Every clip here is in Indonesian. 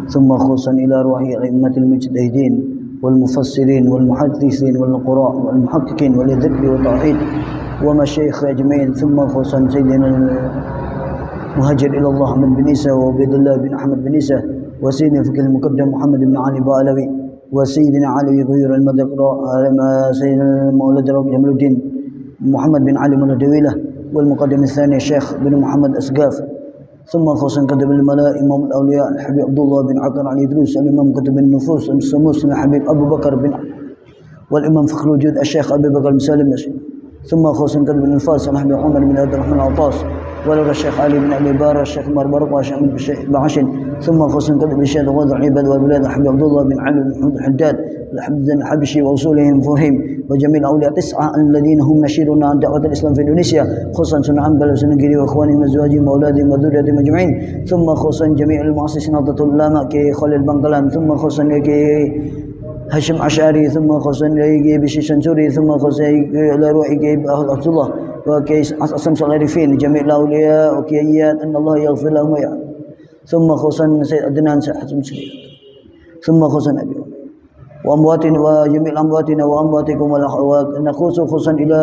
ثم خصوصا إلى أرواح أئمة المجتهدين والمفسرين والمحدثين والقراء والمحققين وللذكر والتوحيد ومشايخ أجمعين. ثم خصوصا سيدنا المهاجر إلى الله أحمد بن عيسى وعبيد الله بن أحمد بن عيسى وسيدنا الفقيه المقدم محمد بن علي بعلوي وسيدنا علي غير المذكر سيدنا مولد رب جمال الدين محمد بن علي مولدويله والمقدم الثاني الشيخ بن محمد أسقاف. ثم خصوصا كتب الملاء إمام الأولياء الحبيب عبد الله بن عقر علي إدريس الإمام كتب النفوس السموس الحبيب أبو بكر بن والإمام فخر الوجود الشيخ أبي بكر بن سالم. ثم خصوصا كتب النفاس الحبيب عمر بن عبد الرحمن العطاس ولد الشيخ علي بن أبي بارة الشيخ مربرق والشيخ بعشن. ثم خصوصا كتب الشيخ غوث العباد والبلاد الحبيب عبد الله بن علي بن محمد الحداد الحبشي وأصولهم فورهم وجميع الأولياء 9 الذين هم نشيرون عن دعوة الإسلام في إندونيسيا خصوصا سنة عنبل وسنة جري وإخوانهم وأزواجهم وأولادهم وذريتهم أجمعين. ثم خصوصا جميع المؤسسين نهضة العلماء كي خالد بنقلان. ثم خصوصا كي هاشم عشاري. ثم خصوصا كي بشي شنسوري. ثم خصوصا إلى روحي كي عبد الله وكي أسم العارفين جميع الأولياء وكييات أن الله يغفر لهم ويعلم. ثم خصوصا سيد أدنان حسن سليم. ثم خصوصا أبي وأمواتنا وجميع أمواتنا وأمواتكم ونخص خصوصا إلى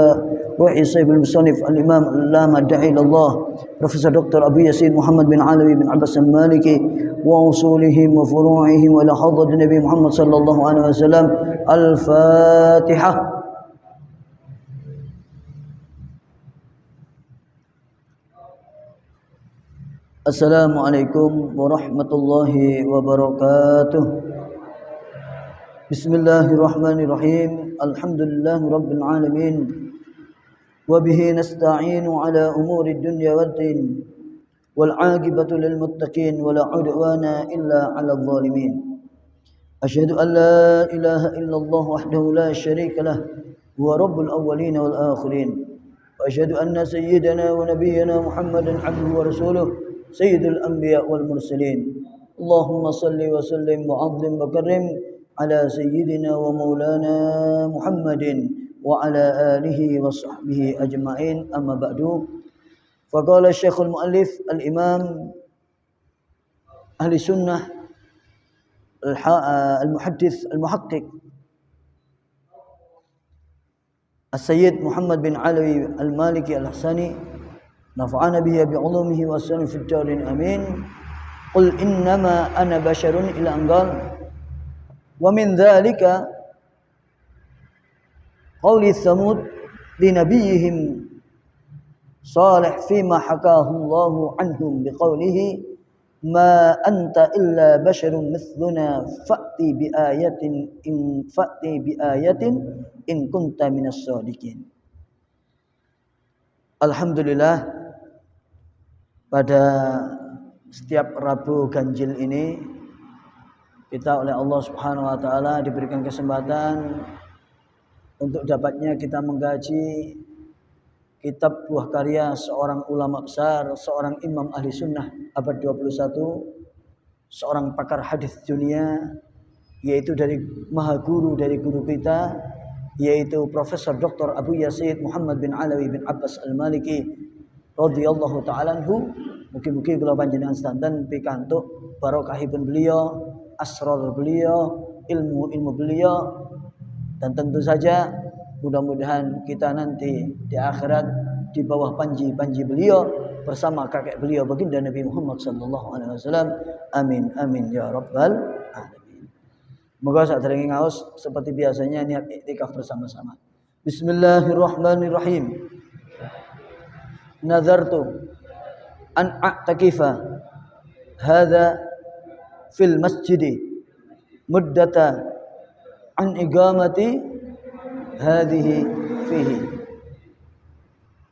روح السيف المصنف الإمام العلامة الداعي إلى الله بروفيسور دكتور أبو ياسين محمد بن علوي بن عباس المالكي وأصولهم وفروعهم وإلى حضرة النبي محمد صلى الله عليه وسلم. الفاتحة. السلام عليكم ورحمة الله وبركاته. بسم الله الرحمن الرحيم. الحمد لله رب العالمين وبه نستعين على أمور الدنيا والدين والعاقبة للمتقين ولا عدوان إلا على الظالمين. أشهد أن لا إله إلا الله وحده لا شريك له هو رب الأولين والآخرين. وأشهد أن سيدنا ونبينا محمدا عبده ورسوله سيد الأنبياء والمرسلين. اللهم صل وسلم وعظم وكرم على سيدنا ومولانا محمد وعلى آله وصحبه أجمعين. أما بعد فقال الشيخ المؤلف الإمام أهل السنة المحدث المحقق السيد محمد بن علوي المالكي الحساني نفعنا به بعلومه والسنة في الدارين آمين. قل إنما أنا بشر إلى أن قال ومن ذلك قول الثمود لنبيهم صالح فيما حكاه الله عنهم بقوله ما أنت إلا بشر مثلنا فأتي بآية إن كنت من الصادقين. Alhamdulillah, pada setiap Rabu Ganjil ini kita oleh Allah Subhanahu wa taala diberikan kesempatan untuk dapatnya kita mengkaji kitab buah karya seorang ulama besar, seorang imam ahli sunnah abad 21, seorang pakar hadis dunia, yaitu dari maha guru dari guru kita, yaitu Profesor Dr. Abu Yasin Muhammad bin Alawi bin Abbas Al-Maliki radhiyallahu ta'ala anhu. Mugi-mugi kula panjenengan sedanten pikantuk barokahipun beliau, asrar beliau, ilmu beliau, dan tentu saja mudah-mudahan kita nanti di akhirat di bawah panji beliau bersama kakek beliau baginda Nabi Muhammad sallallahu alaihi wasallam. Amin amin ya rabbal alamin. Moga saderenge ngaos seperti biasanya niat iktikaf bersama-sama. Bismillahirrahmanirrahim. Nazartu an a'takifa hadza fil masjidi muddata an iqamati hadhihi fihi.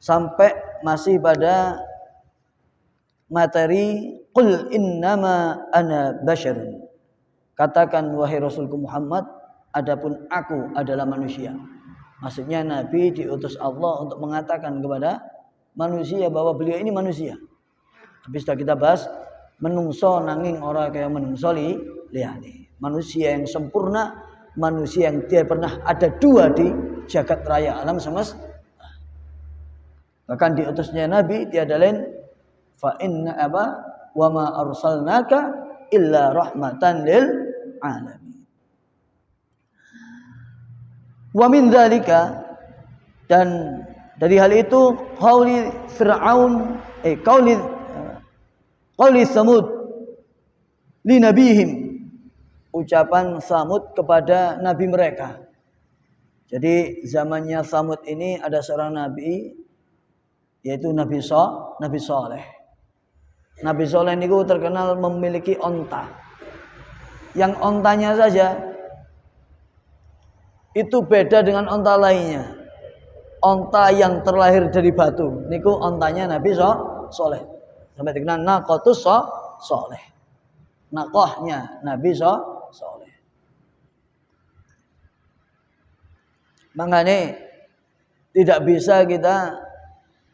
Sampai masih pada materi qul innama ana basyarun. Katakan wahai Rasulku Muhammad, adapun aku adalah manusia. Maksudnya Nabi diutus Allah untuk mengatakan kepada manusia bahwa beliau ini manusia. Habis sudah kita bahas menungso nanging ora kaya menungso liyane. Manusia yang sempurna, manusia yang tidak pernah ada dua di jagat raya alam semesta. Bahkan diutusnya Nabi tiada lain fa inna wa ma arsalnaka illa rahmatan lil alamin. Wa min dzalika, dan dari hal itu qauli Fir'aun qauli Samud li nabihim, ucapan Samud kepada nabi mereka. Jadi zamannya Samud ini ada seorang nabi, yaitu Nabi Saleh. Nabi Saleh ini terkenal memiliki onta. Yang ontanya saja itu beda dengan onta lainnya. Onta yang terlahir dari batu, niku ontanya Nabi Saleh. Sampai dikenal naqatus Saleh. Naqahnya Nabi Saleh. Makanya tidak bisa kita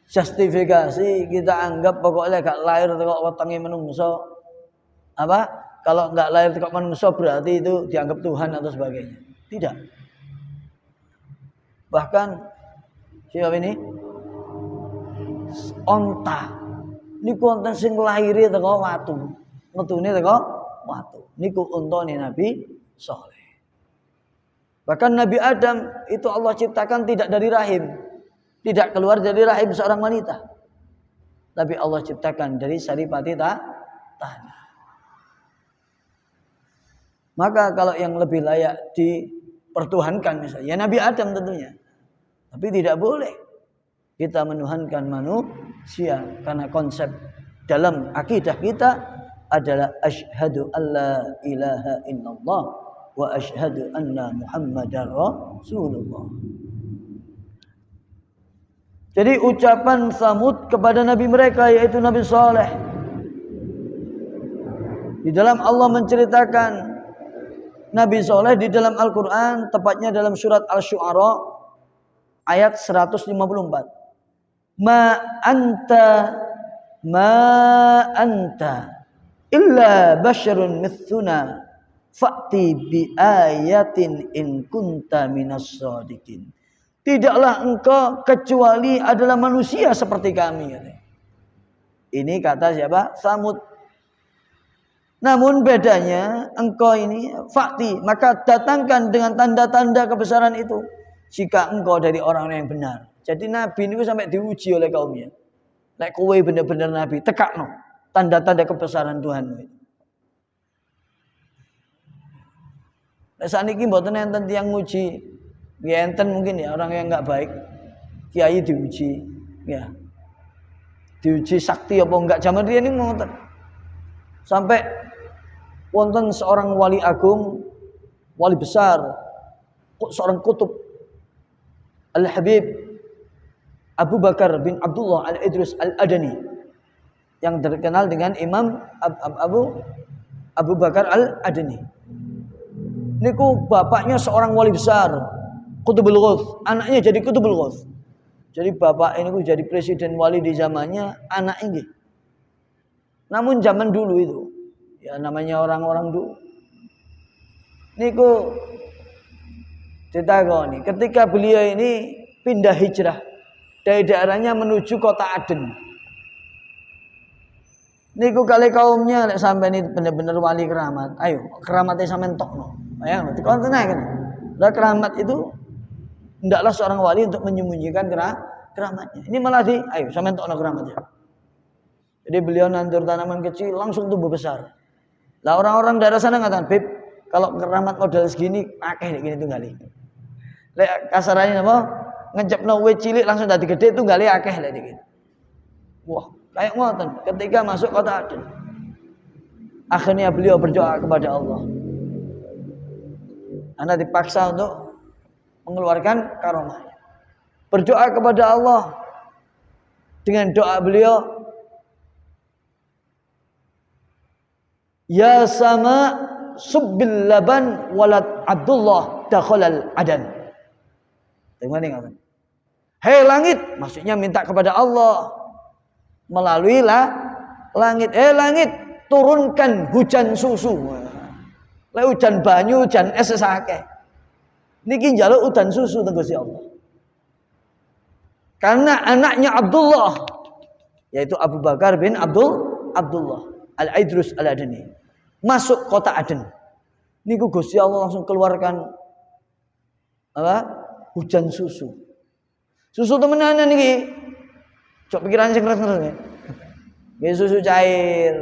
justifikasi, kita anggap pokoknya gak lahir kok wetenge menungso. Apa? Kalau gak lahir kok menungso berarti itu dianggap Tuhan atau sebagainya. Tidak. Bahkan siapa ini? Onta. Niku wonten sing lahire teko watu. Metune teko watu. Niku untane Nabi Saleh. Bahkan Nabi Adam itu Allah ciptakan tidak dari rahim. Tidak keluar dari rahim seorang wanita. Tapi Allah ciptakan dari saripati tanah. Maka kalau yang lebih layak dipertuhankan misalnya, ya Nabi Adam tentunya. Tapi tidak boleh kita menuhankan manusia. Karena konsep dalam akidah kita adalah asyhadu alla ilaha illallah wa asyhadu anna Muhammadar Rasulullah. Jadi ucapan Samud kepada nabi mereka yaitu Nabi Saleh. Di dalam Allah menceritakan Nabi Saleh di dalam Al-Qur'an, tepatnya dalam surat Asy-Syu'ara ayat 154. Ma anta illa basyarun mithluna fa'ti bi ayatin in kunta minas shadiqin. Tidaklah engkau kecuali adalah manusia seperti kami. Ini kata siapa? Samud. Namun bedanya engkau ini fakti, maka datangkan dengan tanda-tanda kebesaran itu jika engkau dari orang-orang yang benar. Jadi Nabi ini sampai diuji oleh kaumnya. Nek kowe bener-bener Nabi, tekakno tanda-tanda kebesaran Tuhan. Nek saniki mboten enten tiyang nguji. Ya enten mungkin ya orang yang enggak baik. Kiai diuji, ya. Diuji sakti apa enggak, zaman riyen ini ngoten. Sampai wonten seorang wali agung, wali besar, seorang kutub Al-Habib Abu Bakar bin Abdullah Al-Idrus Al-Adani yang terkenal dengan Imam Abu Bakar Al-Adani. Niku bapaknya seorang wali besar, Qutbul Ghaus, anaknya jadi Qutbul Ghaus. Jadi bapak ini jadi presiden wali di zamannya anak ini. Namun zaman dulu itu, ya namanya orang-orang dulu. Niku ditakoni, ketika beliau ini pindah hijrah dari daerahnya menuju kota Aden. Niku kali kaumnya lek sampai ini bener-bener wali keramat. Ayo, keramatnya sampean tokno. Ayo, dikonten ae kan. Lah keramat itu hendaklah seorang wali untuk menyembunyikan keramatnya. Ini malah ayo sampean tokno keramatnya. Jadi beliau nandur tanaman kecil langsung tumbuh besar. Lah orang-orang daerah sana ngatakan, "Beb, kalau keramat model segini akeh nek gini tunggali." Lek kasarannya apa? Ngecepno wit cilik langsung dadi gede tunggali akeh lek iki. Wah, kayak ngoten ketika masuk kota Aden. Akhirnya beliau berdoa kepada Allah. Anda dipaksa untuk mengeluarkan karomahnya. Berdoa kepada Allah dengan doa beliau, ya sama subbil laban walad Abdullah dakhalal adan. Dengar. Hei langit, maksudnya minta kepada Allah melalui langit. Langit, turunkan hujan susu. Lek hujan banyu, hujan es sesake. Niki njaluk udan susu teng Gusti Allah. Karena anaknya Abdullah yaitu Abu Bakar bin Abdullah Al-Idrus Al-Adani. masuk kota Aden. Niku Gusti Allah langsung keluarkan apa? Hujan susu. Susu temenan niki. Cok pikiran sing keras-keras. Nggih susu cair.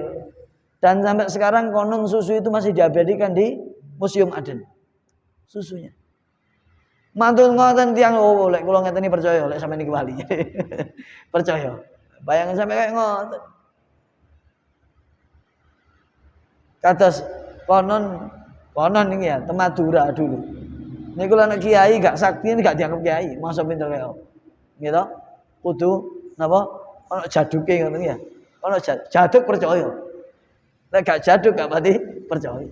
Dan sampai sekarang konon susu itu masih diabadikan di Museum Aden. Susunya. Mantun ngoten tiyang lek kula ngeteni percaya lek sampeyan niki wali. Percaya. Bayangin sampai kayak ngoten. Kados konon ini ya, Temadura dulu. Niku anak kiai gak sakti ini gak dianggap kiai, masa pinter kayak apa. Gitu. Kudu napa? Ono jaduke ngoten ya. Ono jaduk percaya. Lek gak jaduk gak pati percaya.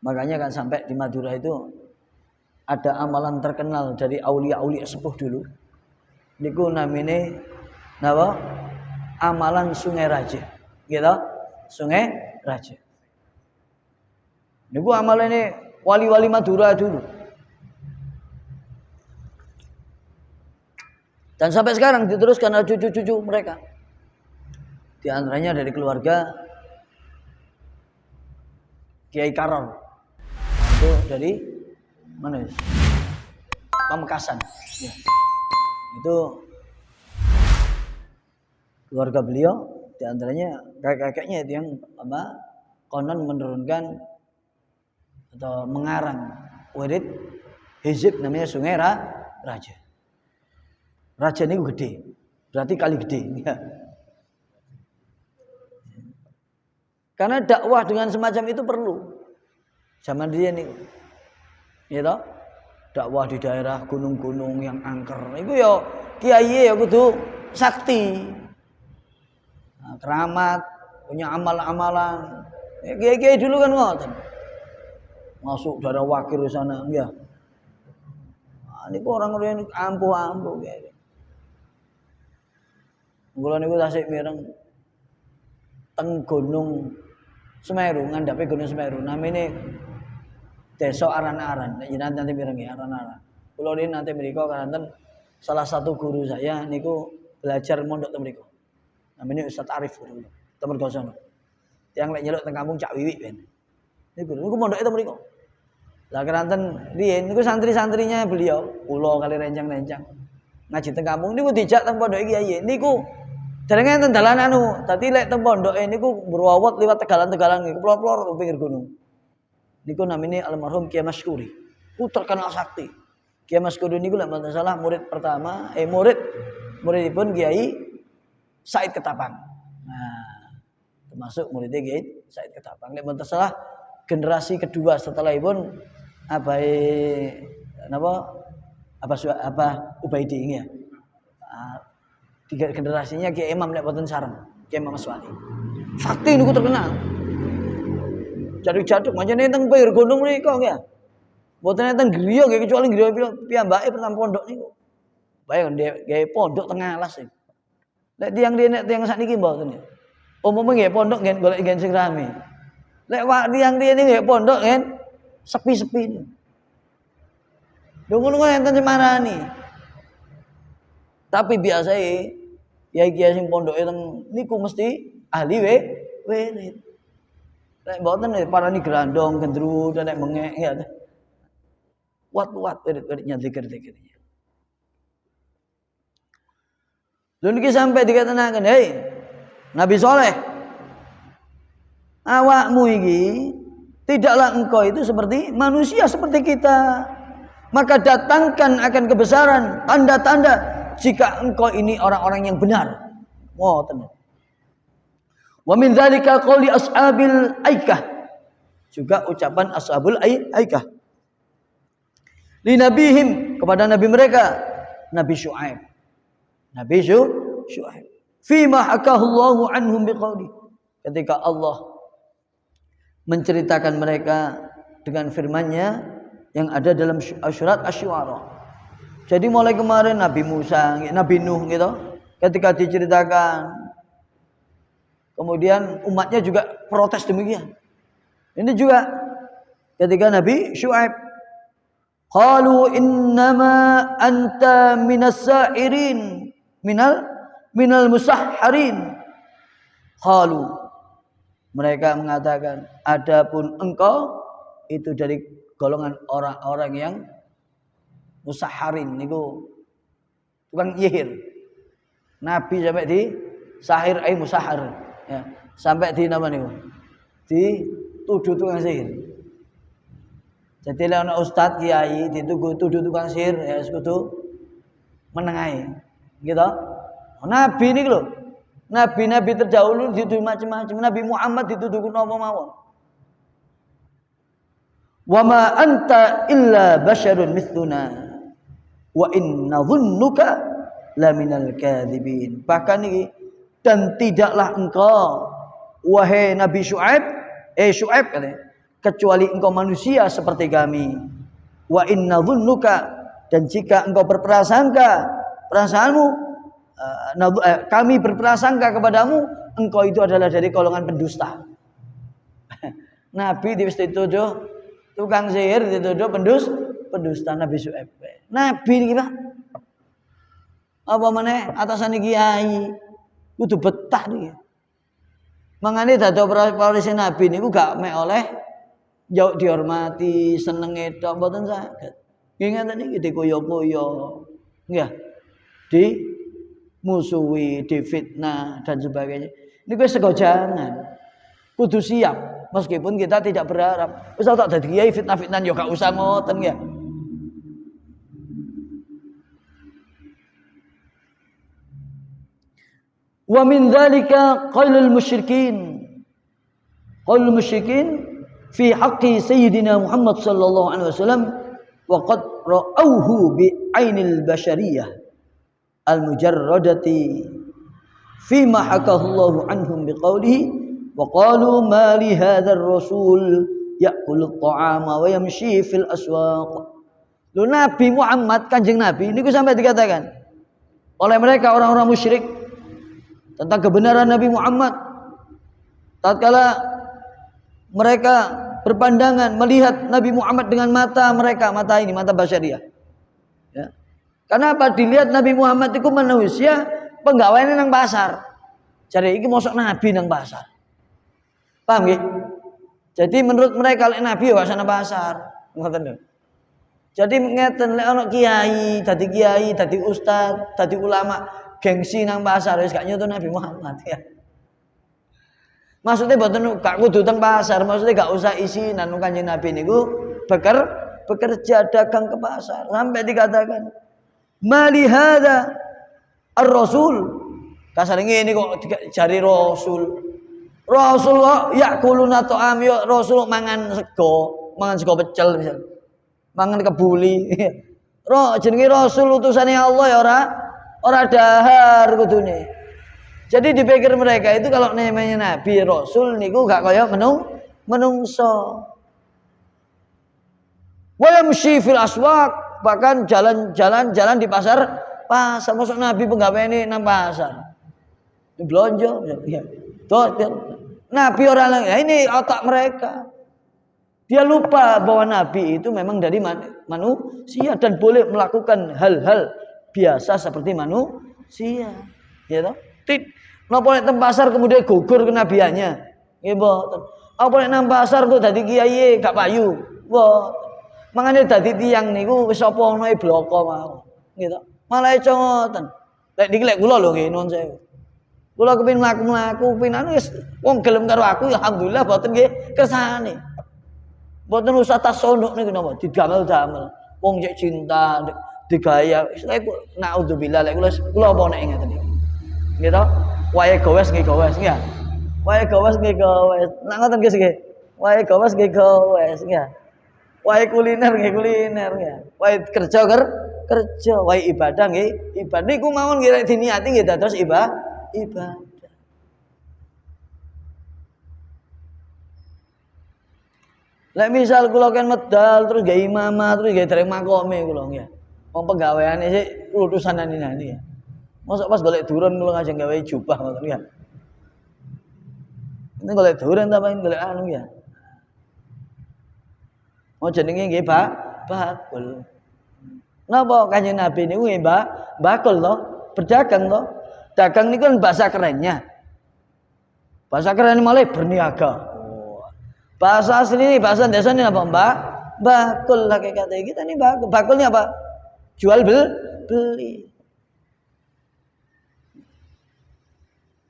Makanya kan sampai di Madura itu ada amalan terkenal dari aulia-aulia sepuh dulu. Niku namine napa? Amalan Sungai Raja. Gitu? Sungai Raja. Niku amalane wali-wali Madura dulu. Dan sampai sekarang diteruskan oleh cucu-cucu mereka. Di antaranya dari keluarga Kiai Karon. Itu dari mana? Pamekasan. Ya. Itu keluarga beliau, di antaranya kakek-kakeknya itu yang konon menurunkan atau mengarang wirid hizib namanya Sungai Raja. Raja ini gede, berarti kali gede. Ya. Karena dakwah dengan semacam itu perlu. Zaman dia nih, ya toh, dakwah di daerah gunung-gunung yang angker. Itu ya kiai ya kudu sakti. Nah, keramat, punya amal-amalan. Kiai-kiai dulu kan ngoten. Masuk darah wakil di sana, ya. Nah, ini orang-orang ampuh-ampuh kiai. Kula niku tasik mireng teng Gunung Semeru, ngandhape Gunung Semeru. Namine Desa Aran-Aran. Nek jenengan nanti mireng ya Aran-Aran. Kula ini nanti mriku kanten salah satu guru saya niku belajar mondok teng mriku. Namanya Ustaz Arif guru. Temen kosono. Yang lek nyeluk teng kampung Cak Wiwi ben. Niku mondoke teng mriku. Lah keranten riyen niku santri-santrinya beliau, kula kali rencang-rencang. Ngaji teng kampung niku dijak teng pondoke kiai. Niku derenge enten dalan anu, dadi lek teng pondoke niku berwawat liwat tegalan-tegalan niku plor-plor pinggir gunung. Niku namine almarhum Kiai Maskuri. Ku terkenal sakti. Kiai Maskuri niku lek mboten salah murid pertama, muridipun Kiai Said Ketapang. Nah, termasuk muridnya Kiai Said Ketapang. Lek mboten salah generasi kedua setelah ibun Ubaidi ya. Tiga generasinya Kiai Imam nek boten sareng, Kiai Imam Aswali. Sakti niku terkenal. Jaduk-jaduk mancane teng pinggir gunung niku ya. Mboten enten griya nggih kecuali griya piyambake pertama pondok niku. Bayang gawe pondok tengah alas niku. Lek tiyang sakniki mboten ya. Umume nggih pondok nggih golek nggih sing rame. Lek tiyang riyene nggih pondok nggih sepi-sepi niku. Lho ngono kok enten semarani. Tapi biasane kiai-kiai sing pondoke teng niku mesti ahli wirid. Nek mboten parani grandong, gendruwo, nek mengek ya. Wat-wat wirid-wiridnya zikir-zikirnya. Lha niki sampai dikatakan, "Hei, Nabi Saleh, awakmu iki tidaklah engkau itu seperti manusia seperti kita. Maka datangkan akan kebesaran tanda-tanda jika engkau ini orang-orang yang benar." Ngoten. Wa min dzalika qauli ashabil aikah. Juga ucapan ashabul aikah. Li nabihim kepada nabi mereka, Nabi Syuaib. Nabi Syuaib. Fima hakahu Allahu anhum biqauli. Ketika Allah menceritakan mereka dengan firman-Nya yang ada dalam surat Asy-Syu'ara. Jadi mulai kemarin Nabi Musa, Nabi Nuh gitu, ketika diceritakan, kemudian umatnya juga protes demikian. Ini juga ketika Nabi Syuaib, qalu innama anta minas sa'irin, minal musahharin. Qalu, mereka mengatakan, adapun engkau itu dari golongan orang-orang yang musahharin niku tukang nyihir. Nabi sampai di sahir musahhar ya. Sampai di nama niku dituduh tukang sihir. Jadi ana ustaz kiai dituduh tukang sihir ya sekutu menengahi. Gitu. Nabi niku lho. Nabi-nabi terdahulu dituduh macam-macam. Nabi Muhammad dituduh napa mawon. Wa ma anta illa basyarun mithluna wa inna dhunnuka laminal kadzibin. Bahkan ini, dan tidaklah engkau wahai Nabi Syuaib katanya, kecuali engkau manusia seperti kami. Wa inna dhunnuka, dan jika engkau berprasangka, perasaanmu kami berprasangka kepadamu, engkau itu adalah dari golongan pendusta. Nabi dituduh tukang sihir, dituduh pendusta Nabi Syuaib. Nabi ini Pak, apa meneh atasan kiai kudu betah nih. Mangane dados pawarisi Nabi niku gak mek oleh jauh dihormati, senenge tok mboten saged. Nggih ngeten iki dikoyo-koyo. Nggih. Dimusuhi, difitnah dan sebagainya. Niku sego jangan. Kudu siap meskipun kita tidak berharap. Wis tak dadi kiai fitnah-fitnah yo gak usah ngoten ya. Wa min dzalika qaulul musyrikin fi haqqi sayyidina Muhammad sallallahu alaihi wasallam wa qad ra'awhu bi ainil basyariyah al mujarradati fi ma hakahu Allah anhum bi qawlihi wa qalu ma li hadzal rasul ya'kulu at-ta'ama wa yamshi fil aswaq. Lu Nabi Muhammad, Kanjeng Nabi niku sampai dikatakan oleh mereka orang-orang musyrik tentang kebenaran Nabi Muhammad. Tatkala mereka berpandangan melihat Nabi Muhammad dengan mata mereka, mata basyariah. Ya. Karena apa? Dilihat Nabi Muhammad itu manusia penggaweane nang pasar. Jadi iki mosok Nabi nang pasar. Paham nggih? Jadi menurut mereka lek Nabi ya sana pasar. Ngoten lho. Jadi ngeten lek ana kiai, dadi ustaz, dadi ulama, gengsi nang pasar wis gak nyuto Nabi Muhammad ya. Maksudnya mboten gak kudu teng pasar, maksudnya gak usah isinan Kanjeng Nabi niku bekerja dagang ke pasar. Sampai dikatakan mali hadza ar-rasul. Kasar ngene kok jari rasul. Rasulullah yakuluna ta'am ya rasul mangan sego pecel misal. Mangan kebuli. Jenenge rasul utusane Allah ya ora dahar kudune. Jadi dipikir mereka itu kalau namanya nabi rasul niku gak kaya menungso. Wa yamshi fil aswaq, bahkan jalan di pasar masuk nabi penggaweane nang pasar. Blonjo ya. Nabi orang lain, ini otak mereka. Dia lupa bahwa nabi itu memang dari manusia dan boleh melakukan hal-hal biasa seperti manusia, ya toh? Napa nek teng pasar kemudian gugur kenabiannya? Nggih mboten. Apa nek nang pasar kok dadi kiai gak payu? Mboten. Mangane dadi tiyang niku wis apa ana e bloko mau. Nggih toh? Malah ngoten. Lek niki lek kula lho nggih nuwun sewu. Kula kepin mlaku-mlaku pinan wis wong gelem karo aku ya alhamdulillah mboten nggih kersane. Mboten usah tasonuk niku napa didamel-damel. Wong cek cinta digaya wis naudzubillah lek kula apa nek ngeten iki. Nggih to? Wae gowes nggih gowes nggih. Wae gowes nggih gowes. Nek ngoten nggih. Wae gowes nggih gowes nggih. Wae kuliner nggih kuliner nggih. Wae kerja kerja, wae ibadah nggih ibadah. Niku mawon nggih diniati nggih dados ibadah. Lek misal kula kan medal terus gawe imamah terus gawe dereng makome kula nggih. Wong penggaweane sik utusan nani-nani ya. Mosok pas golek duren kula ngajeng gawe jubah ngoten ya. Ini golek duren ta paling golek anu ya. Oh jenenge nggih bakul. Napa Kanjeng Nabi niku nggih bakul to? berdagang toh. Dagang niku kan bahasa kerennya. Bahasa keren malah berniaga. Oh. Bahasa asli ini bahasa desa ini apa, Mbak? Bakul lah kayak kata kita nih bakul. Bakul ini apa? Jual beli.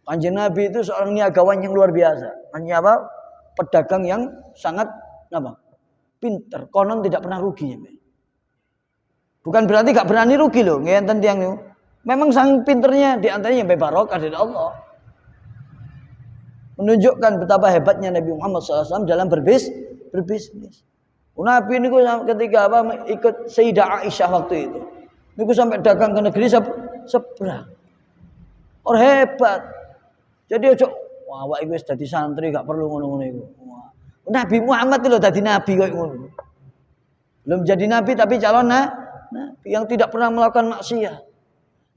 Kanjeng Nabi itu seorang niagawan yang luar biasa. Hanya apa? Pedagang yang sangat apa? Pinter. Konon tidak pernah rugi. Bukan berarti gak berani rugi loh. Ngenten tiang itu. Memang sang pinternya diantaranya yang barokah dari Allah. Menunjukkan betapa hebatnya Nabi Muhammad SAW dalam berbisnis. Nabi ini ketika apa ikut Sayyidah Aisyah waktu itu. Niku sampai dagang ke negeri seberang. Orang hebat. Jadi ojo wah awak iku wis dadi santri gak perlu ngono-ngono iku. Nabi Muhammad itu dadi nabi kok ngono. Belum jadi nabi tapi calon nabi yang tidak pernah melakukan maksiat.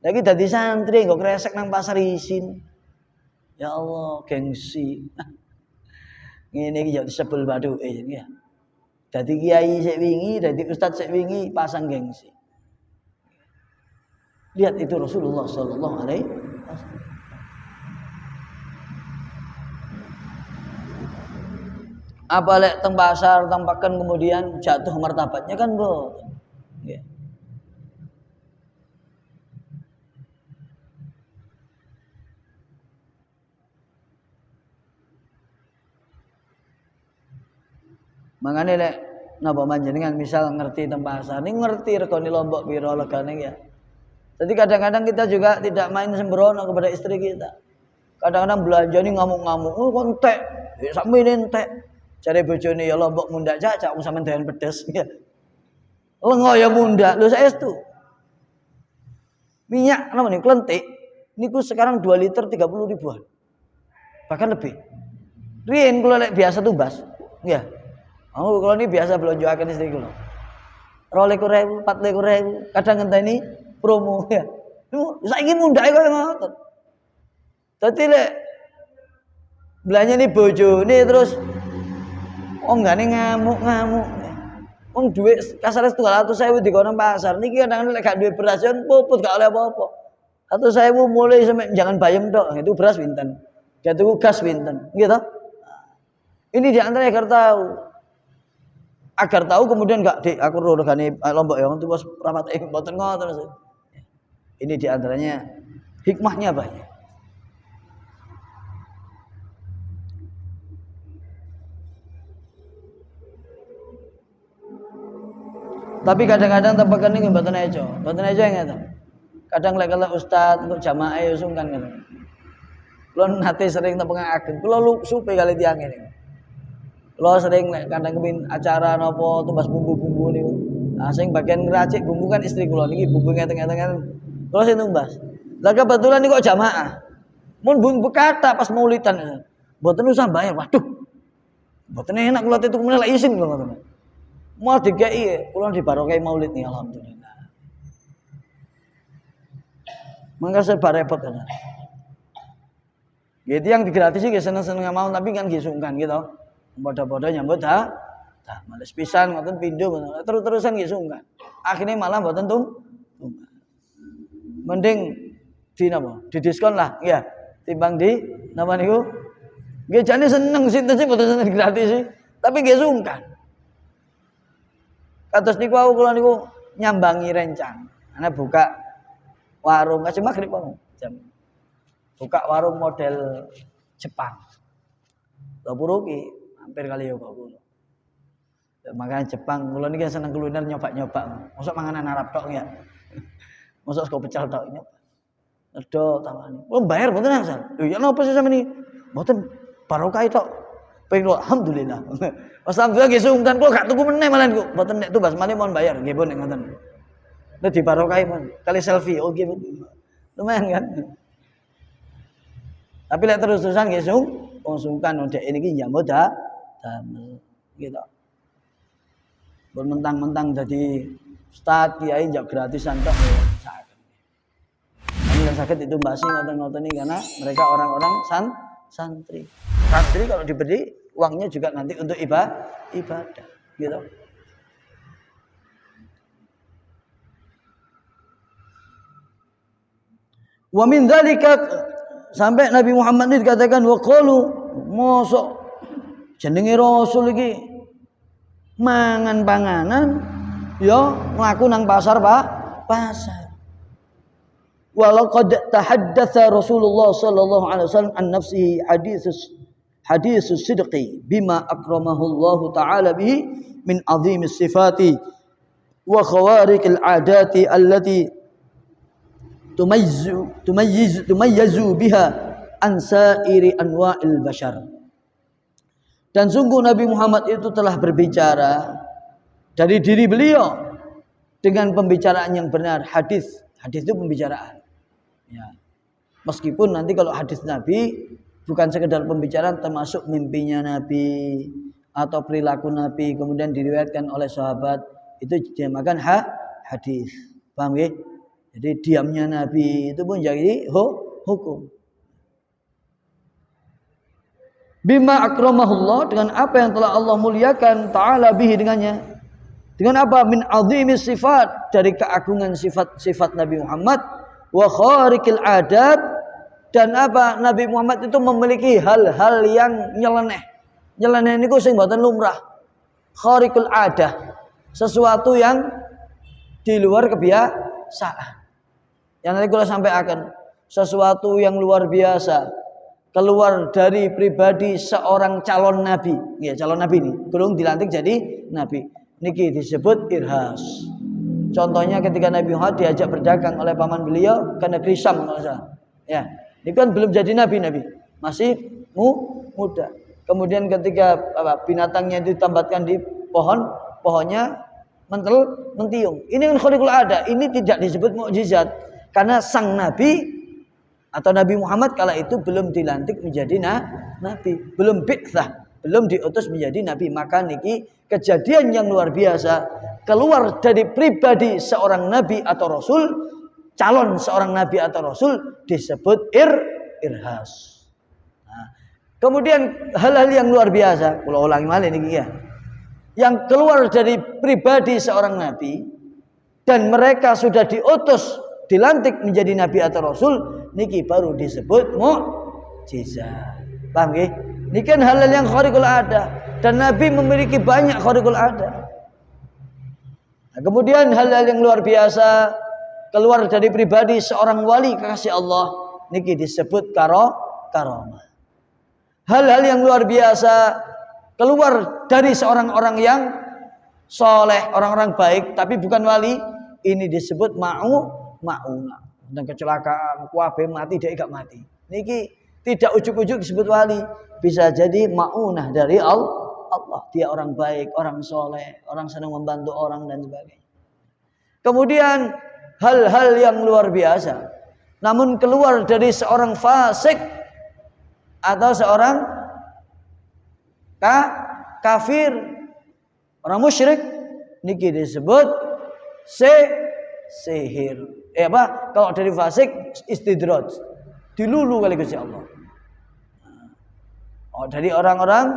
Lagi dadi santri kok kresek nang pasar isin. Ya Allah, gengsi. Ngene iki yo disebul bathuke ya. Dadi kiai sik wingi, dadi ustaz sik wingi pasang gengsi. Lihat itu Rasulullah sallallahu alaihi wasallam. Apa lek teng pasar tampakan kemudian jatuh martabatnya kan mboten. Nggih. Mangane lek napa panjenengan misal ngerti teng pasar, ning ngerti regane lombok pira legane ya. Jadi kadang-kadang kita juga tidak main sembrono kepada istri kita. Kadang-kadang belanja ini ngamuk-ngamuk, oh kok entek, ya sakmene entek. Cari bojone ya lombok mundak cacak wong sampean doyan pedes ya. Lengo ya mundak, lho saestu. Minyak napa niku klentik niku sekarang 2 liter 30 ribuan. Bahkan lebih. Riyen kula lek biasa tumbas, ya. Aku kalau ini biasa belanja istri kula. 22.000, 24.000, kadang ngenteni promo ya. Saiki mundake koyo ngoten. Dadi lek belanjane bojone terus enggane ngamuk-ngamuk. Wong dhuwit kasare 200.000 dikono pasar. Niki kadang lek gak duwe beras yen puput gak oleh apa-apa. 100.000 mulai sampai jangan bayam tok. Itu beras pinten. Dia tuku gas pinten. Gitu. Ini di antara agar tahu kemudian enggak Dik aku regane lombok ya untuk bos rapat mboten ngoten. Ini di antaranya hikmahnya banyak. Tapi kadang-kadang tepakan ini mboten ejo ngeten. Kadang lek kalau ustaz untuk jamaah ya sungkan ngeten. Kula nate sering tepengaken. Kula supe kali tiyang ini. Kula sering lek kadang kepin acara napa tumbas bumbu-bumbu niku. Nah sing bagian ngracik bumbu kan istri kula niki bumbu ngeten-ngeten. Kula sing tumbas. Lah kebetulan niku kok jamaah. Mun bumbu kata pas maulidan. Mboten usah bayar. Waduh. Mboten enak kula itu kemudian lek isin kula ngoten. Mau dikai, kula dibarokai maulid nih alhamdulillah. Mangga serba repot kan. Gitu yang digratis sih seneng-seneng mau tapi kan gisungkan gitu. Bodoh-bodoh nyambut dah males pisan ngoten pindho terus-terusan gisungkan. Akhirnya malah mboten mending di napa? Di diskon lah, ya. Timbang di napa niku? Nggih jane seneng sinten sing mboten seneng gratis sih, tapi nggih sungkan. Kados niku aku kula niku nyambangi rencang. Ana buka warung kasih magrib jam. Buka warung model Jepang. Lha puru ki hampir kali yo kok kula. Makanya Jepang kula niki seneng kuliner nyoba-nyoba. Mosok manganan Arab tok ya. Mosok sego pecel tok nyoba. Edo tawani. Kula bayar mboten asal. Lho ya napa sih sampeyan iki? Mboten barokah tok. Pengen alhamdulillah. Pas alhamdulillah nggih sungkan kula gak tuku meneh malah niku. Mboten nek tumbas malih mohon bayar nggih pun nek ngoten. Nek dibarokahi pun kali selfie oh nggih. Lumayan kan. Tapi lek terus-terusan nggih sungkan ndek niki nyambut damel gitu. Pun mentang-mentang dadi ustaz kiai njak gratisan tok saged. Kami sakit ditumbasi ngoten-ngoten iki karena mereka orang-orang santri. Santri kalau diberi uangnya juga nanti untuk ibadah, gitu. Wa min dzalika, sampai Nabi Muhammad ini dikatakan wa qalu, mosok jenenge rasul iki mangan panganan ya mlaku nang pasar, Pak, pasar. Walau qad tahaddatsa Rasulullah sallallahu alaihi wasallam an nafsihi haditsus sidqi bima akramahu Allah taala bihi min azimis sifati wa khawariqil adati allati tumayyizu biha an sairi anwa'il bashar. Dan sungguh Nabi Muhammad itu telah berbicara dari diri beliau dengan pembicaraan yang benar. Hadis itu pembicaraan. Ya. Meskipun nanti kalau hadis Nabi bukan sekedar pembicaraan, termasuk mimpinya Nabi atau perilaku Nabi kemudian diriwayatkan oleh sahabat, itu dinamakan hadis. Paham ya? Jadi diamnya Nabi itu pun jadi hukum. Bima akramahullah, dengan apa yang telah Allah muliakan ta'ala bihi dengannya. Dengan apa? Min azimis sifat, dari keagungan sifat-sifat Nabi Muhammad. Wa khariqil adat, dan apa? Nabi Muhammad itu memiliki hal-hal yang nyeleneh. Nyeleneh niku sing mboten lumrah. Khariqul adah, sesuatu yang di luar kebiasaan. Yang nanti kula sampaikan, sesuatu yang luar biasa, keluar dari pribadi seorang calon nabi. Ya, calon nabi ini belum dilantik jadi nabi. Niki disebut irhas. Contohnya ketika Nabi Muhammad diajak berdagang oleh paman beliau ke negeri Syam, kalau salah. Ya, ini kan belum jadi nabi, masih muda. Kemudian ketika binatangnya itu ditambatkan di pohonnya mentiung. Ini kan khariqul ada. Ini tidak disebut mukjizat karena sang nabi atau Nabi Muhammad kala itu belum dilantik menjadi nabi, belum bi'tsah, belum diutus menjadi nabi. Maka niki kejadian yang luar biasa, keluar dari pribadi seorang nabi atau rasul, calon seorang nabi atau rasul, disebut irhas. Nah, kemudian hal-hal yang luar biasa, kalau ulangi malih niki ya, yang keluar dari pribadi seorang nabi dan mereka sudah diutus, dilantik menjadi nabi atau rasul, niki baru disebut mukjizat. Paham nggih? Niki kan hal-hal yang khariqul ada, dan nabi memiliki banyak khariqul ada. Nah, kemudian hal-hal yang luar biasa keluar dari pribadi seorang wali kekasih Allah, niki disebut karamah. Hal-hal yang luar biasa keluar dari seorang orang yang soleh, orang-orang baik tapi bukan wali, ini disebut ma'unah. Dan kecelakaan, kuabe mati, dia gak mati. Niki tidak ujuk-ujuk disebut wali, bisa jadi ma'unah dari Allah. Dia orang baik, orang soleh, orang senang membantu orang dan sebagainya. Kemudian hal-hal yang luar biasa, namun keluar dari seorang fasik atau seorang kafir, orang musyrik, niki disebut sihir. Kalau dari fasik istidraj, dilulu kali Gusti Allah. Dari orang-orang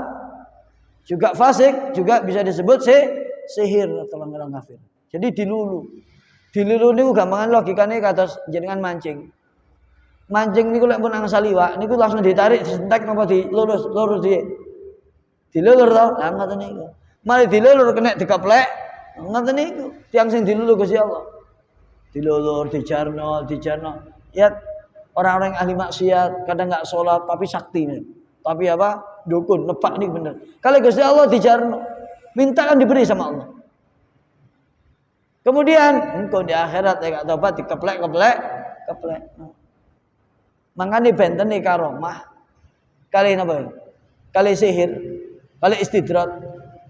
juga fasik juga bisa disebut sihir atau orang kafir. Jadi dilulu. Dilulu niku gampangan logikane kados jenengan mancing. Mancing niku lek pun angsal iwak niku langsung ditarik, disentek napa dilurus dia. Dilulur to, lah ngoten niku. Mari dilulur kena dikeplek, ngoten niku. Tiang sing dilulu Gusti Allah. Dilulur, dijarno. Ya orang-orang yang ahli maksiat, kadang enggak sholat tapi sakti nih. Tapi dukun, nebak nih bener. Kalau Gusti Allah dijarno, minta kan diberi sama Allah. Kemudian engkau di akhirat ya gak tobat dikeplek. Makanya benten nih karomah. Kali napa? Kali sihir, kali istidrat.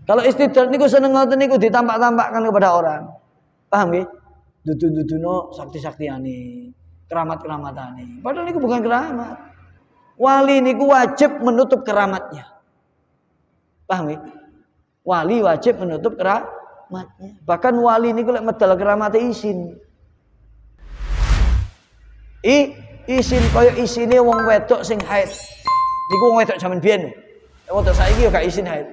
Kalau istidrat niku seneng ngoten niku ditampak-tampakkan kepada orang. Paham nggih? Dudu-duduno sakti-saktiane, keramat-keramatane. Padahal niku bukan keramat. Wali niku wajib menutup keramatnya. Paham ya? Wali wajib menutup keramatnya. Bahkan wali niku lek medal keramate isin. Isin kaya isine wong wedok sing haid. Niku wong wedok zaman biyen. Wedok saiki yo gak isin haid.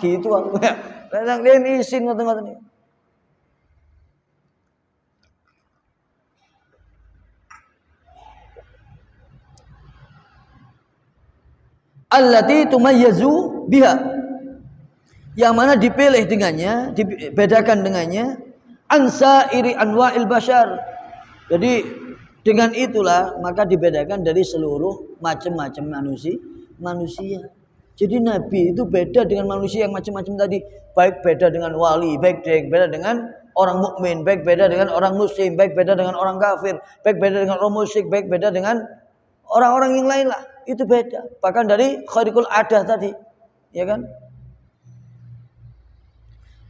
Gitu aku. Lah nang isin ngoten-ngoten niku. allati tumayyazu biha, yang mana dipilih dengannya, dibedakan dengannya, ansairi anwa'il bashar. Jadi dengan itulah maka dibedakan dari seluruh macam-macam manusia. Jadi Nabi itu beda dengan manusia yang macam-macam tadi. Baik beda dengan wali, baik beda dengan orang mukmin, baik beda dengan orang muslim, baik beda dengan orang kafir, baik beda dengan orang musyrik, baik beda dengan orang-orang yang lain lah. Itu beda. Bahkan dari khariqul adah tadi, ya kan?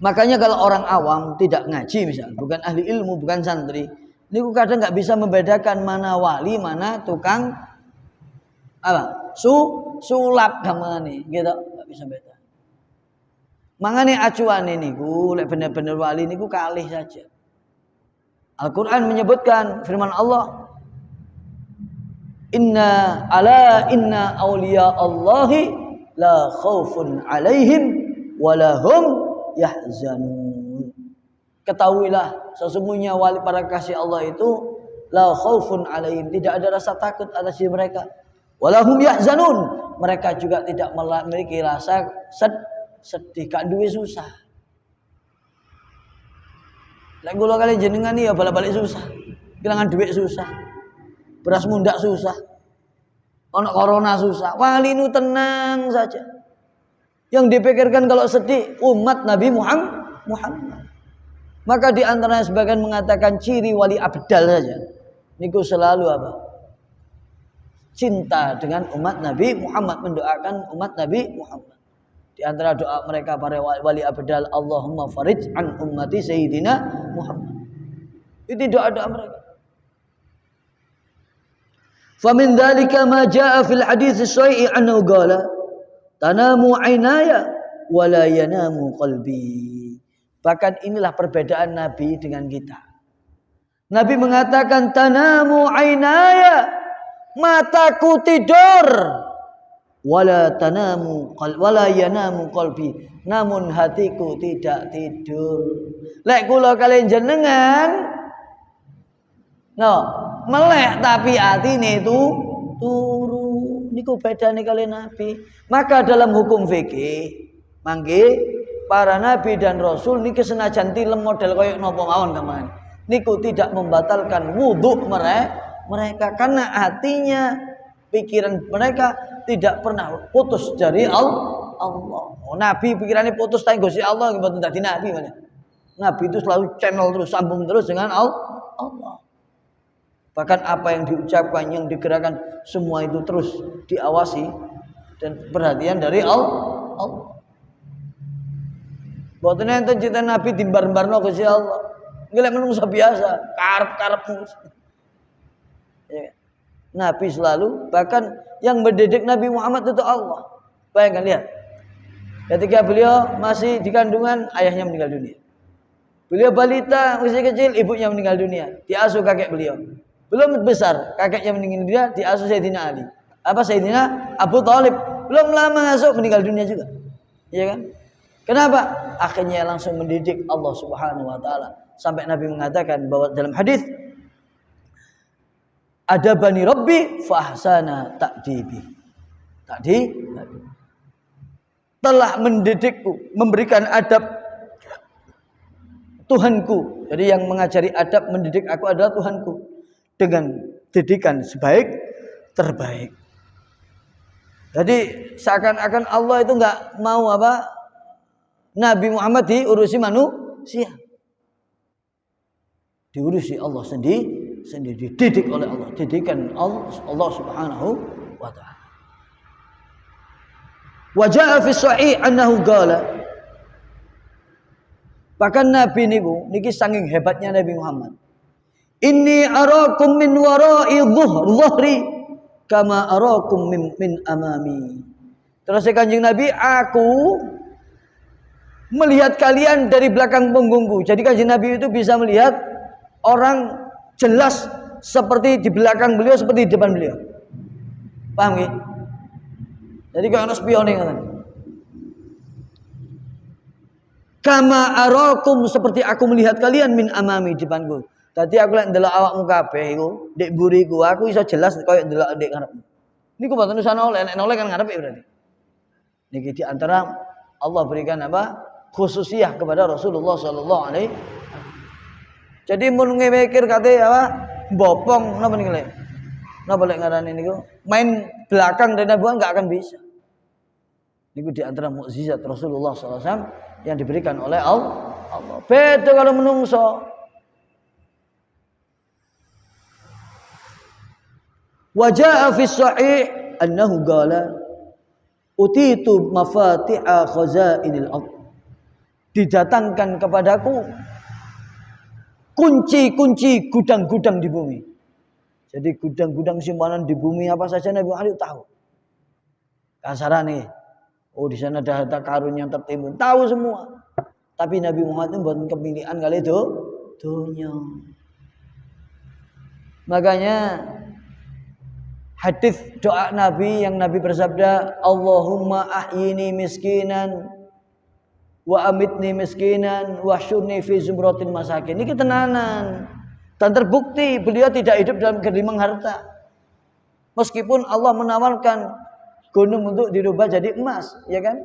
Makanya kalau orang awam tidak ngaji misalnya, bukan ahli ilmu, bukan santri, ini kadang nggak bisa membedakan mana wali, mana tukang apa? Sulap gamane, gitu, nggak bisa beda. Mangane acuan ini, lek bener-bener wali niku kalih saja. Al-Quran menyebutkan firman Allah, inna awliya Allahi la khaufun alaihim walahum yahzanun. Ketahuilah sesungguhnya wali para kasih Allah itu la khaufun alaihim, tidak ada rasa takut atas diri mereka, walahum yahzanun, mereka juga tidak memiliki rasa sedih, gak duwe susah. Lek kula kali jenengan ya balik-balik susah, kehilangan duit susah, beras mundak susah, ono corona susah, wali nu tenang saja. Yang dipikirkan kalau sedih umat Nabi Muhammad. Maka di antaranya sebagian mengatakan ciri wali abdal saja niku selalu apa? Cinta dengan umat Nabi Muhammad, mendoakan umat Nabi Muhammad. Di antara doa mereka para wali abdal, Allahumma farij an ummati sayyidina Muhammad. Itu doa-doa mereka. Famin dzalika ma jaa fil hadits as-sahih annahu qala tanamu aynaya wala yanamu qalbi. Bahkan inilah perbedaan Nabi dengan kita. Nabi mengatakan tanamu aynaya, mataku tidur, wala yanamu qalbi, namun hatiku tidak tidur. Lek kula kalian jenengan melek tapi atine itu turu. Niku bedane kali Nabi. Maka dalam hukum fikih mangke para nabi dan rasul niki senajan tilem model koyo napa mawon kemana, niku tidak membatalkan wudhu mereka karena hatinya, pikiran mereka tidak pernah putus dari Allah. Nabi pikirannya putus tapi Gusti Allah mboten dadi nabi mana. Nabi itu selalu channel terus, sambung terus dengan Allah. Bahkan apa yang diucapkan, yang digerakkan, semua itu terus diawasi dan perhatian dari Allah. Mboten enten cita Nabi dimbar-barno Gusti Allah. Nggih lek menungso biasa, karep-karep terus. Ya. Nabi selalu, bahkan yang mendidik Nabi Muhammad itu Allah. Bayangkan lihat. Ketika beliau masih di kandungan, ayahnya meninggal dunia. Beliau balita, masih kecil, ibunya meninggal dunia. Diasuh kakek beliau. Belum besar, kakeknya meninggal dunia, diasuh Sayyidina Ali. Sayyidina Abu Thalib. Belum lama ngasuh, meninggal dunia juga. Iya kan? Kenapa? Akhirnya langsung mendidik Allah Subhanahu wa taala. Sampai Nabi mengatakan bahwa dalam hadis, adabani Rabbi fa ahsana ta'dibi. Telah mendidikku, memberikan adab Tuhanku. Jadi yang mengajari adab, mendidik aku adalah Tuhanku. Dengan didikan terbaik. Jadi seakan-akan Allah itu enggak mau Nabi Muhammad diurusi manusia. Diurusi Allah sendiri, dididik oleh Allah, didikan Allah Subhanahu wa taala. Wa jaa fi sahih annahu qala. Bahkan Nabi niki saking hebatnya Nabi Muhammad. Inni arakum min wara'i dhuhri kama arakum min amami. Terus Kanjeng Nabi, aku melihat kalian dari belakang punggungku. Jadi Kanjeng Nabi itu bisa melihat orang jelas seperti di belakang beliau, seperti di depan beliau. Paham nggih? Jadi kalau ana spione ngoten. Kama arakum, seperti aku melihat kalian min amami di depanku. Tadi aku lek ndelok awakmu kabeh iku, ndek mburiku aku iso jelas koyo ndelok ndek ngarepmu. Niku mboten usah noleh, nek noleh kan ngarepe berarti. Niki di antara Allah berikan apa? Khususiyah kepada Rasulullah sallallahu alaihi. Jadi mun mikir kate apa? Bopong napa niku lek? Napa lek ngarani niku? Main belakang dari Nabi enggak akan bisa. Niku di antara mukjizat Rasulullah sallallahu alaihi wasallam yang diberikan oleh Allah. Beda kalau menungso. Wa jaa fi sahih annahu qala utitu mafatiha khazainil ardh. Didatangkan kepadaku kunci-kunci gudang-gudang di bumi. Jadi gudang-gudang simpanan di bumi apa saja Nabi Muhammad tahu. Kasarane, oh di sana ada harta karun yang tertimbun, tahu semua. Tapi Nabi Muhammad itu buat kepilihan kali itu dunia. Makanya hadis doa Nabi yang Nabi bersabda, Allahumma ahyini miskinan wa amitni miskinan wa syurni fi zumratin masakin. Ini ketenanan. Dan terbukti beliau tidak hidup dalam gerimbang harta. Meskipun Allah menawarkan gunung untuk dirubah jadi emas, ya kan?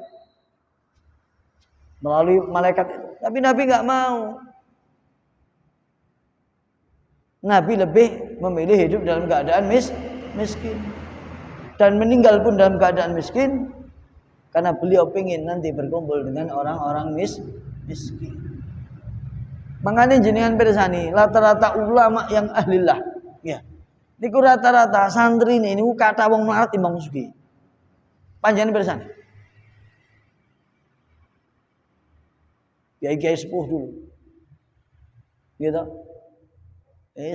Melalui malaikat itu. Tapi Nabi enggak mau. Nabi lebih memilih hidup dalam keadaan miskin. Dan meninggal pun dalam keadaan miskin. Karena beliau ingin nanti berkumpul dengan orang-orang miskin. Makanya jenengan pirsani, rata-rata ulama yang ahlillah. Ya. Niku rata-rata santri ini kata wong melarat timbang sugih. Panjenengan pirsani. Kiai sepuh dulu. Gitu.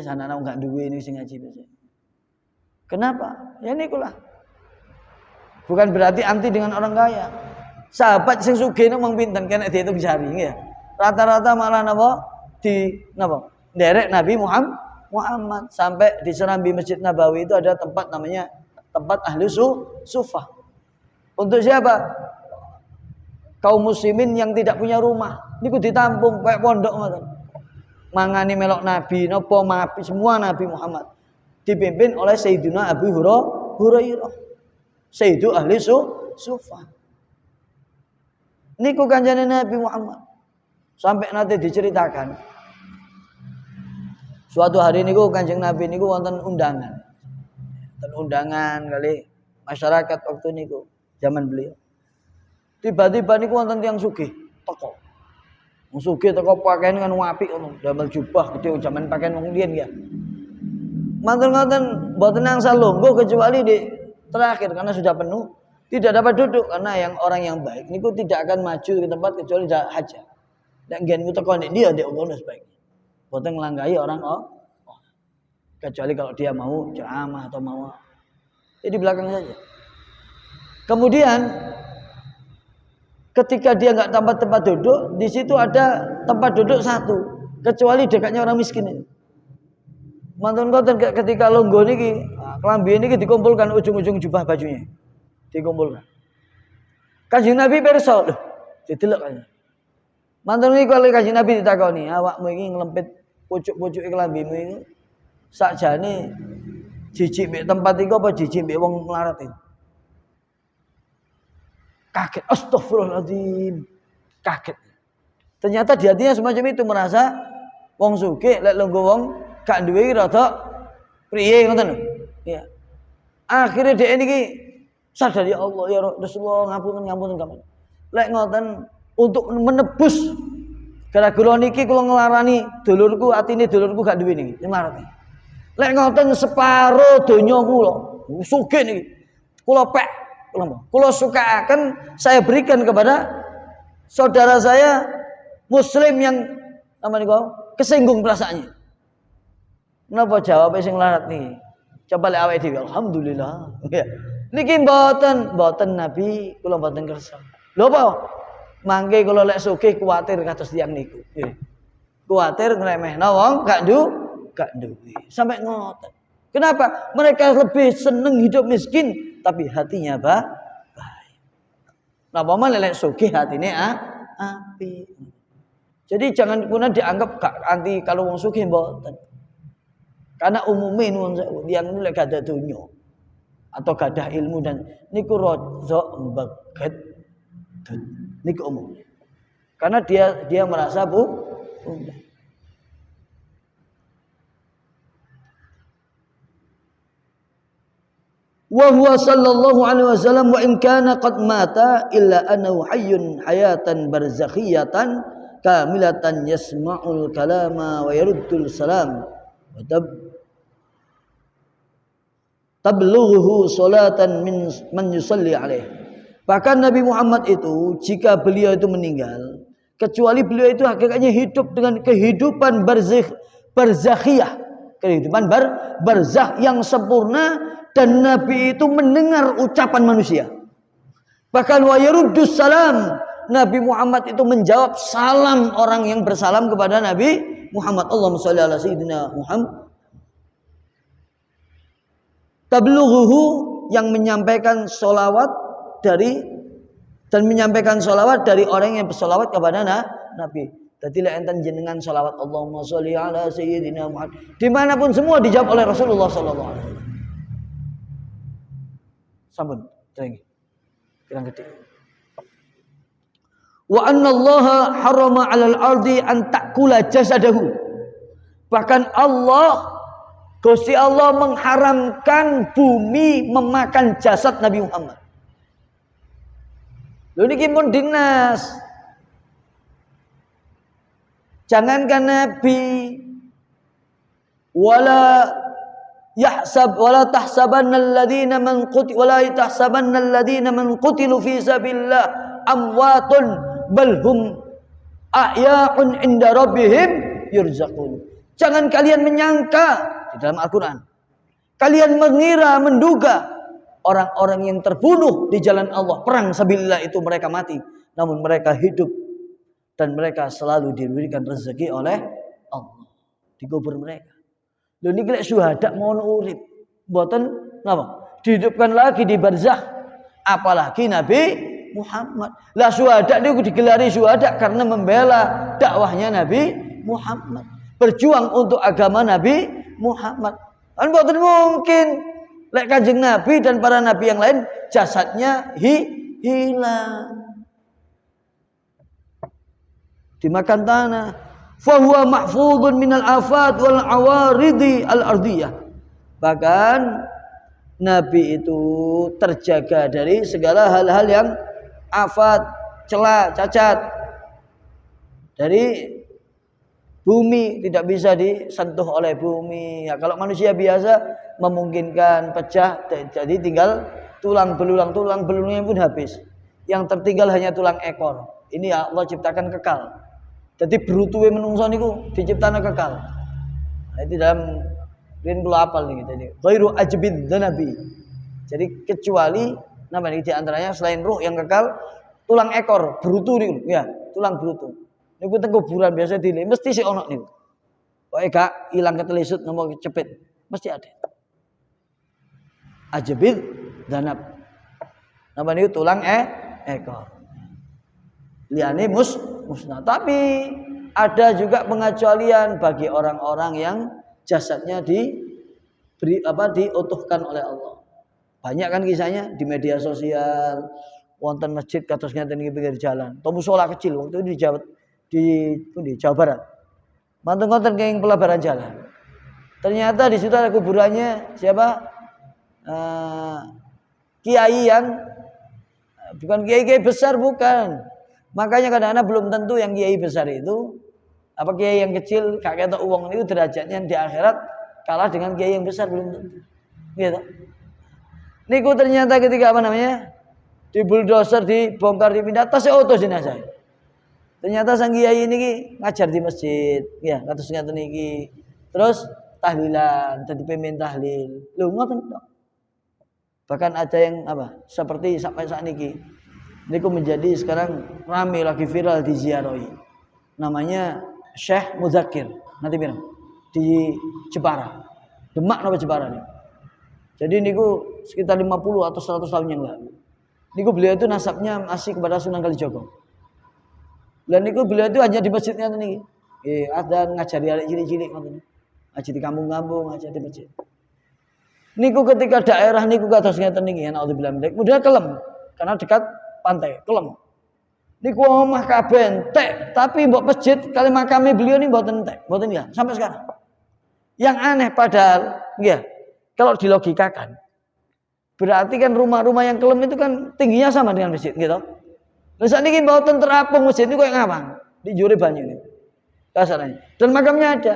Sana enggak duwe ini sing ngaji biasa. Kenapa? Ya nikulah. Bukan berarti anti dengan orang kaya. Sahabat sing sugih nang pinten kena dihitung jari ya. Rata-rata malah napa? Derek Nabi Muhammad sampai di serambi Masjid Nabawi itu ada tempat namanya tempat ahli sufah. Untuk siapa? Kaum muslimin yang tidak punya rumah. Niku ditampung kayak pondok ngoten. Mangani melok Nabi, napa mapi semua Nabi Muhammad. Dipimpin oleh Sayyidina Abu Hurairah. Sayyidu ahli sufah. Niku kanjane Nabi Muhammad. Sampai nanti diceritakan. Suatu hari niku Kanjeng Nabi niku wonten undangan. Dan undangan kali masyarakat waktu niku zaman beliau. Tiba-tiba niku wonten tiyang sugih teko. Wong sugih teko pakaian kan apik ngono, damel jubah gede zaman pakaian wong riyen ya. Manten-manten mboten angsal lungguh kecuali di terakhir karena sudah penuh, tidak dapat duduk karena yang orang yang baik niku tidak akan maju ke tempat kecuali hajat. Dan gen ku teko nek dia ndek ngono sebaiknya. Boten nglanggahi orang kecuali kalau dia mau ceramah atau mau di belakang saja. Kemudian ketika dia enggak tambah tempat duduk, di situ ada tempat duduk satu, kecuali dekatnya orang miskin ini. Mantun-mantun ketika longgo niki, kelambi niki dikumpulkan ujung-ujung jubah bajunya. Dikumpulkan. Kanjeng Nabi pirsa, lho, didelok aja. Mantun niki kalau Kanjeng Nabi ditakoni, awakmu iki nglempit pucuk-pucuke kelambimu iki sakjane jijik mbek tempat iku apa jijik mbek wong melarat iki? Kaget, astagfirullahaladzim. Kaget. Ternyata di hatinya semacam itu, merasa wong sugih lek lungguh wong gak duwe iki rada priye ngoten lho. Ya. Akhire dhek niki sadar, ya Allah ya Rasulullah ngapunten kapan. Lek ngoten untuk menebus gara-gara niki kula nglarani dulurku, atine dulurku gak duwe niki, melarat. Lek ngoten separo donya kula, sugih niki. Kula pek kula sukaaken saya berikan kepada saudara saya muslim yang namanya kesinggung perasaannya. Napa jawab sing larat niki? Coba lek awake dhewe alhamdulillah. Ya. Niki mboten Nabi kula mboten kersa. Lho apa? Mangke kula lek sugih kuwatir kados tiyang niku. Nggih. Kuwatir ngremehna wong gak duwe. Sampai ngoten. Kenapa? Mereka lebih seneng hidup miskin tapi hatinya baik. Napa malah lek sugih hatine apik. Jadi jangan pernah dianggap gak anti kalau wong sugih mboten. Karena umumnya nuwun sewu tiyang niku lek gadah donya atau gadah ilmu dan niku raja mbeget Ini umum. Karena dia merasa bunda. Wa huwa sallallahu alaihi wasallam wa in kana qad mata illa annahu hayyun hayatan barzakhiyatan kamilatan yasma'ul kalama wa yaruddul salam wa tablughuhu salatan min man yusalli alaih. Bahkan Nabi Muhammad itu jika beliau itu meninggal, kecuali beliau itu hakikatnya hidup dengan kehidupan barzakhiyah, kehidupan barzakh yang sempurna, dan Nabi itu mendengar ucapan manusia. Bahkan wa yaruddus salam, Nabi Muhammad itu menjawab salam orang yang bersalam kepada Nabi Muhammad. Allahumma shalli ala sayyidina Muhammad. Tablughuhu, yang menyampaikan sholawat dari dan menyampaikan sholawat dari orang yang bersolawat kepada Nabi. Jadi enten jenengan sholawat Allahumma sholli ala sayyidina Muhammad, dimanapun semua dijawab oleh Rasulullah sallallahu alaihi wasallam. Sampun, terang. Kirang gede. Wa anna Allah harama 'alal ardi an ta'kula jasadahu. Bahkan Gusti Allah mengharamkan bumi memakan jasad Nabi Muhammad. Lho niki pun dinas. Jangankan Nabi wala tahsabanna alladhina man qutilu fi sabilillah amwatun bal hum ahya'un 'inda rabbihim yurzaqun. Jangan kalian menyangka, di dalam Al-Qur'an, kalian menduga orang-orang yang terbunuh di jalan Allah perang sabilillah itu mereka mati, namun mereka hidup dan mereka selalu diberikan rezeki oleh Allah, dikubur mereka. Lho niki lek syuhada ngono urip, mboten napa? Dihidupkan lagi di barzakh, apalagi Nabi Muhammad. Lah syuhada niku digelari syuhada karena membela dakwahnya Nabi Muhammad, berjuang untuk agama Nabi Muhammad. Kan mboten mungkin lek Kanjeng Nabi dan para nabi yang lain jasadnya hilang dimakan tanah. Fahuwa mahfudun minal afat wal awaridi al ardiyah. Bahkan Nabi itu terjaga dari segala hal-hal yang afat, celah, cacat dari bumi, tidak bisa disentuh oleh bumi. Ya, kalau manusia biasa memungkinkan pecah, jadi tinggal tulang belulangnya pun habis. Yang tertinggal hanya tulang ekor. Ini Allah ciptakan kekal. Jadi brutuwe menungso niku diciptakan kekal. Nah, itu dalam rin kula apal niki tadi. Ghairu ajbid dzanabi. Jadi kecuali namanya di antaranya selain ruh yang kekal, tulang ekor brutu niku ya, tulang brutu. Niku teng kuburan biasa dile mesti sik ono niku. Pokoke gak ilang ketelisut nomo cepet, mesti ada. Ajbid dzanab. Namanya niku tulang ekor. Liane musnah. Tapi ada juga pengecualian bagi orang-orang yang jasadnya diutuhkan oleh Allah. Banyak kan kisahnya di media sosial, wonten masjid kados ngeten iki pinggir jalan. Atau mushola kecil waktu itu di Jawa Barat. Manteng-manteng kenging pelabaran jalan. Ternyata di situ ada kuburannya siapa? Kiai yang bukan kiai besar, bukan. Makanya kadang-kadang belum tentu yang kiai besar itu apa kiai yang kecil gak ketok uang itu derajatnya di akhirat kalah dengan kiai yang besar, belum tentu. Gitu. Niku ternyata ketika di bulldozer, dibongkar, dipindah, tas auto jenazah. Ternyata sang kiai ini ngajar di masjid, ya kados ngaten niki. Terus tahlilan, dadi pemimpin tahlil. Lho ngoten tok. Bahkan ada yang seperti sampai saat niki. Niku menjadi sekarang rame lagi viral di ziarahi. Namanya Syekh Muzakir. Nanti bilang di Jepara. Demak napa Jepara nih. Jadi niku sekitar 50 atau 100 tahun yang lalu. Niku beliau itu nasabnya masih kepada Sunan Kalijogo. Dan niku beliau itu hanya di masjidnya niki. Ada ngajari arek cilik-cilik ngoten. Ngaji di kampung-kampung, ngaji di masjid. Niku ketika daerah niku kados ngeten niki, naudzubillah. Kemudian kelem karena dekat pantai, kelem. Niku omah kabeh entek, tapi mbok masjid kali makame beliau ini mboten entek, mboten ya sampai sekarang. Yang aneh padahal, ya, kalau dilogikakan, berarti kan rumah-rumah yang kelem itu kan tingginya sama dengan masjid, gitu. Lah sakniki mboten terapung masjid niku koyo ngawang, di jure banyu niku. Kasarane. Dan makamnya ada.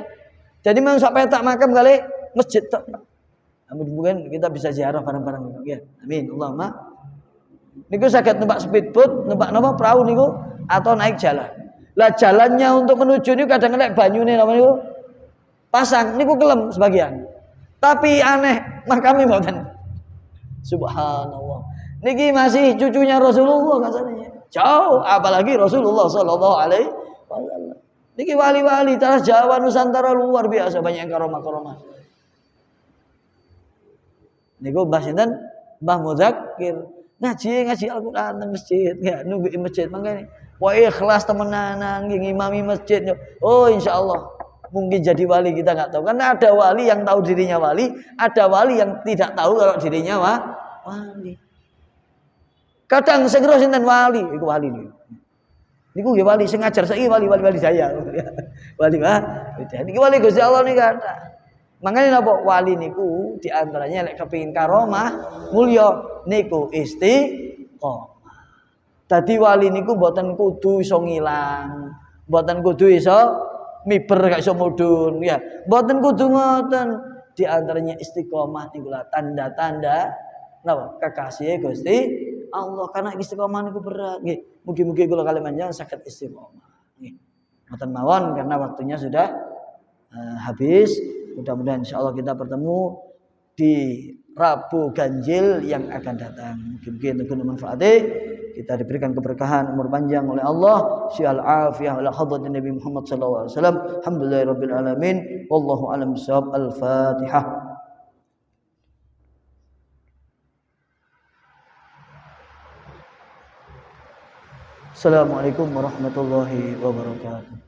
Jadi mau sampai tak makam kali masjid tok. Mungkin kita bisa ziarah bareng-bareng. Ya, amin. Allahumma. Niku saged numpak speedboat, numpak napa perahu niku atau naik jalan. Lah jalannya untuk menuju niku kadang nek banyune napa niku pasang niku kelem sebagian. Tapi aneh, makame mboten. Subhanallah. Niki masih cucunya Rasulullah katanya. Jauh apalagi Rasulullah sallallahu alaihi wasallam. Niki wali-wali tanah Jawa Nusantara luar biasa banyak karomah-karomah. Niku Mbah sinten? Mbah Mudzakir. Ngaji Al-Qur'an nang masjid, ya nunggu masjid mangkene. Wah ikhlas temenan nggih ngimami masjid. Oh insyaallah mungkin jadi wali kita enggak tahu. Karena ada wali yang tahu dirinya wali, ada wali yang tidak tahu kalau dirinya wali. Kadang segera sinten wali, iku wali niku. Niku nggih wali sing ngajar saiki wali-wali saya. Wali niki wali Gusti Allah niki kata. Makanya napa wali niku diantaranya lek kepingin karomah mulya niku istiqomah. Dadi wali niku mboten kudu iso ngilang, mboten kudu iso miber gak iso mudhun ya. Mboten kudu ngoten. Diantaranya istiqomah niku lah tanda-tanda napa kekasih Gusti Allah karena istiqomah niku berat nggih. Mugi-mugi kula kalian panjenengan saged istiqomah. Nggih. Mboten mawon karena waktunya sudah habis. Mudah-mudahan insyaallah kita bertemu di Rabu Ganjil yang akan datang. Mungkin untuk manfaatnya kita diberikan keberkahan umur panjang oleh Allah, syal afiyah ala hadratin Nabi Muhammad sallallahu alaihi wasallam. Alhamdulillahirabbil alamin. Wallahu a'lam bishawab. Al-Fatihah. Assalamualaikum warahmatullahi wabarakatuh.